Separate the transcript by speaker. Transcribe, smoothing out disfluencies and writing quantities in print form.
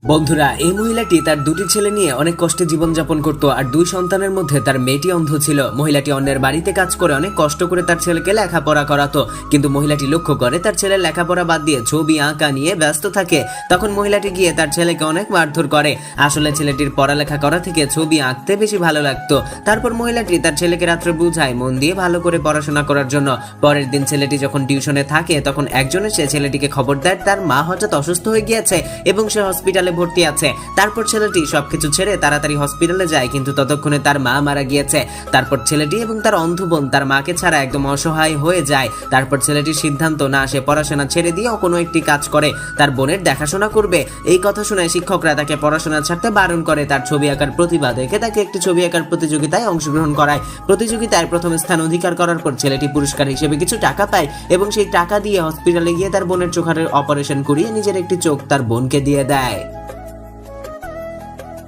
Speaker 1: বন্ধুরা, এই মহিলাটি তার দুটি ছেলে নিয়ে অনেক কষ্টে জীবনযাপন করত আর দুই সন্তানের মধ্যে তার মেয়েটি অন্ধ ছিল। মহিলাটি অন্যের বাড়িতে কাজ করে অনেক কষ্ট করে তার ছেলেকে লেখাপড়া করাতো, কিন্তু মহিলাটি লক্ষ্য করে তার ছেলের লেখাপড়া বাদ দিয়ে ছবি আঁকা নিয়ে ব্যস্ত থাকে। তখন মহিলাটি গিয়ে তার ছেলেকে অনেক মারধর করে। আসলে ছেলেটির পড়ালেখা করা থেকে ছবি আঁকতে বেশি ভালো লাগতো। তারপর মহিলাটি তার ছেলেকে রাত্রে বুঝায় মন দিয়ে ভালো করে পড়াশোনা করার জন্য। পরের দিন ছেলেটি যখন টিউশনে থাকে তখন একজন এসে ছেলেটিকে খবর দেয় তার মা হঠাৎ অসুস্থ হয়ে গিয়েছে এবং সে হসপিটালে ভর্তি আছে। তারপর ছেলেটি সবকিছু ছেড়ে তাড়াতাড়ি হসপিটালে যায়, কিন্তু ততক্ষণে তার মা মারা গিয়েছে। তারপর ছেলেটি এবং তার অন্ধ বোন তার মাকে ছাড়া একদম অসহায় হয়ে যায়। তারপর ছেলেটির সিদ্ধান্ত, না সে পড়াশোনা ছেড়ে দিয়ে কোনো একটি কাজ করে তার বোনের দেখাশোনা করবে। এই কথা শুনে শিক্ষকরা তাকে পড়াশোনা ছাড়তে বারণ করে। তার ছবি আঁকার প্রতিভা দেখে তাকে একটি ছবি আঁকার প্রতিযোগিতায় অংশগ্রহণ করায়। প্রতিযোগিতায় প্রথম স্থান অধিকার করার পর ছেলেটি পুরস্কার হিসেবে কিছু টাকা পায় এবং সেই টাকা দিয়ে হসপিটালে গিয়ে তার বোনের চোখের অপারেশন করিয়ে নিজের একটি চোখ তার বোনকে দিয়ে দেয়।